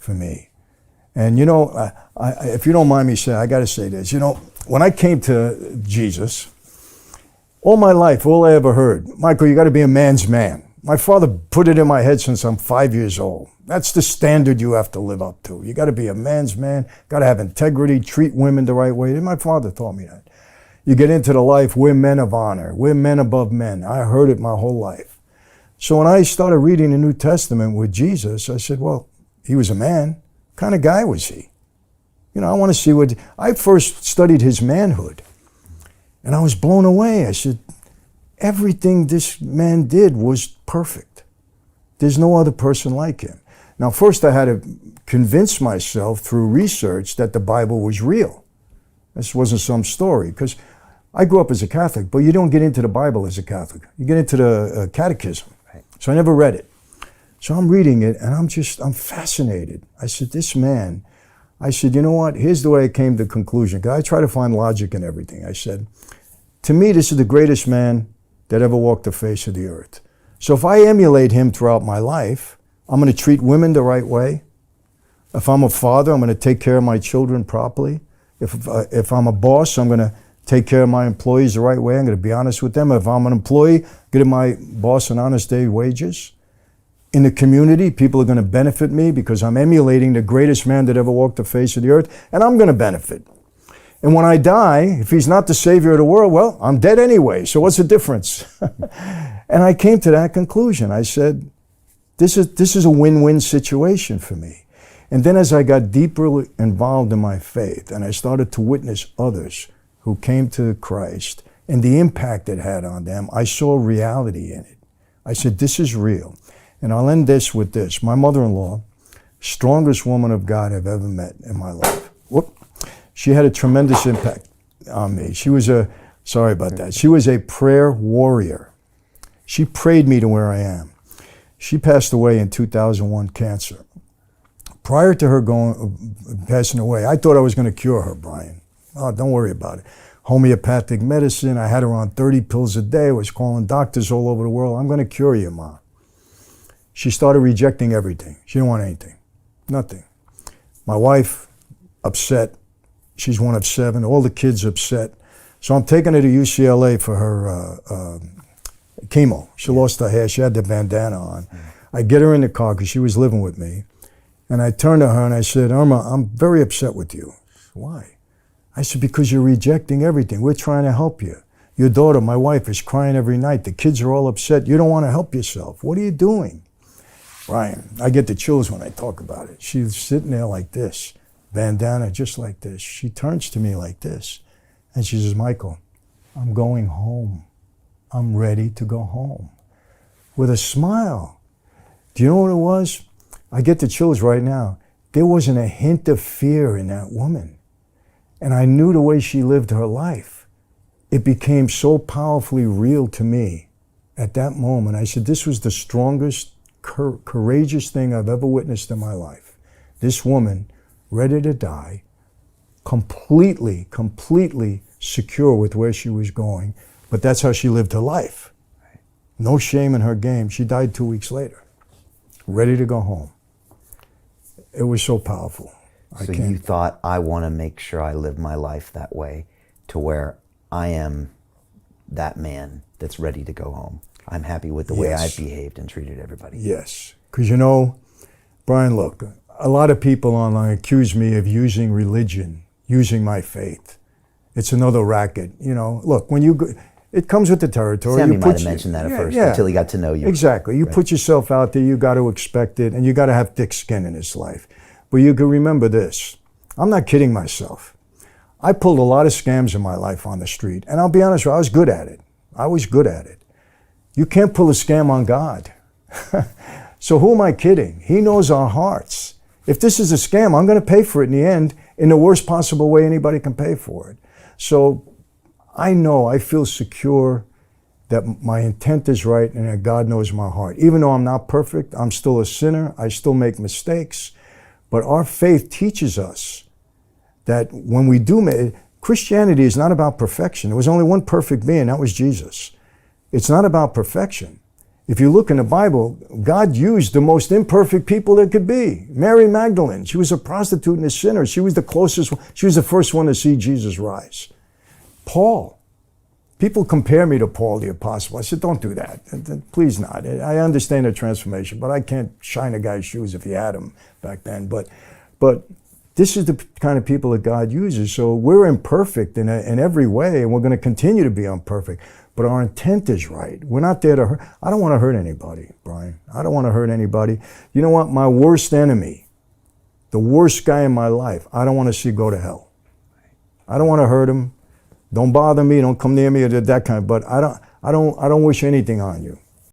for me. And you know, if you don't mind me saying, I got to say this. You know, when I came to Jesus, all my life, all I ever heard, Michael, you got to be a man's man. My father put it in my head since I'm 5 years old. That's the standard you have to live up to. You got to be a man's man, got to have integrity, treat women the right way. And my father taught me that. You get into the life, we're men of honor. We're men above men. I heard it my whole life. So when I started reading the New Testament with Jesus, I said, well, he was a man. What kind of guy was he? You know, I want to see what, I first studied his manhood. And I was blown away. I said, everything this man did was perfect. There's no other person like him. Now, first I had to convince myself through research that the Bible was real. This wasn't some story, because I grew up as a Catholic, but you don't get into the Bible as a Catholic. You get into the catechism. Right. So I never read it. So I'm reading it, and I'm fascinated. I said, this man, I said, you know what? Here's the way I came to the conclusion, because I try to find logic in everything. I said, to me, this is the greatest man that ever walked the face of the earth. So if I emulate him throughout my life, I'm going to treat women the right way. If I'm a father, I'm going to take care of my children properly. If I'm a boss, I'm going to take care of my employees the right way. I'm going to be honest with them. If I'm an employee, give my boss an honest day's wages. In the community, people are going to benefit me because I'm emulating the greatest man that ever walked the face of the earth, and I'm going to benefit. And when I die, if he's not the savior of the world, well, I'm dead anyway, so what's the difference? And I came to that conclusion. I said, this is a win-win situation for me. And then as I got deeper involved in my faith, and I started to witness others who came to Christ and the impact it had on them, I saw reality in it. I said, this is real. And I'll end this with this. My mother-in-law, strongest woman of God I've ever met in my life. Whoop. She had a tremendous impact on me. She was sorry about that. She was a prayer warrior. She prayed me to where I am. She passed away in 2001, cancer. Prior to her passing away, I thought I was going to cure her, Brian. Oh, don't worry about it. Homeopathic medicine. I had her on 30 pills a day. I was calling doctors all over the world. I'm going to cure you, Ma. She started rejecting everything. She didn't want anything. Nothing. My wife, upset. She's one of 7. All the kids upset. So I'm taking her to UCLA for her chemo. She lost her hair. She had the bandana on. I get her in the car because she was living with me. And I turned to her and I said, Irma, I'm very upset with you. Why? I said, because you're rejecting everything. We're trying to help you. Your daughter, my wife, is crying every night. The kids are all upset. You don't want to help yourself. What are you doing? Brian, I get the chills when I talk about it. She's sitting there like this, bandana just like this. She turns to me like this, and she says, Michael, I'm going home. I'm ready to go home. With a smile. Do you know what it was? I get the chills right now. There wasn't a hint of fear in that woman. And I knew the way she lived her life. It became so powerfully real to me at that moment. I said, this was the strongest, courageous thing I've ever witnessed in my life. This woman, ready to die, completely secure with where she was going, but that's how she lived her life. No shame in her game. She died 2 weeks later, ready to go home. It was so powerful. So you thought, I want to make sure I live my life that way, to where I am that man that's ready to go home. I'm happy with the way I've behaved and treated everybody. Yes, because you know, Brian, look, a lot of people online accuse me of using religion, using my faith. It's another racket, you know. Look, when you go, it comes with the territory. Sammy might have mentioned that at first, until he got to know you. Exactly. You put yourself out there, you got to expect it, and you got to have thick skin in this life. But you can remember this. I'm not kidding myself. I pulled a lot of scams in my life on the street, and I'll be honest with you, I was good at it. I was good at it. You can't pull a scam on God. So who am I kidding? He knows our hearts. If this is a scam, I'm going to pay for it in the end in the worst possible way anybody can pay for it. So I know, I feel secure that my intent is right and that God knows my heart. Even though I'm not perfect, I'm still a sinner. I still make mistakes. But our faith teaches us that when we do make, Christianity is not about perfection. There was only one perfect being, that was Jesus. It's not about perfection. If you look in the Bible, God used the most imperfect people there could be. Mary Magdalene, she was a prostitute and a sinner. She was the closest one. She was the first one to see Jesus rise. Paul. People compare me to Paul the Apostle. I said, don't do that. Please not. I understand the transformation, but I can't shine a guy's shoes if he had them back then. But this is the kind of people that God uses. So we're imperfect in every way, and we're going to continue to be imperfect. But our intent is right. We're not there to hurt. I don't want to hurt anybody, Brian. I don't want to hurt anybody. You know what? My worst enemy, the worst guy in my life, I don't want to see go to hell. I don't want to hurt him. Don't bother me. Don't come near me or that kind. But I don't wish anything on you.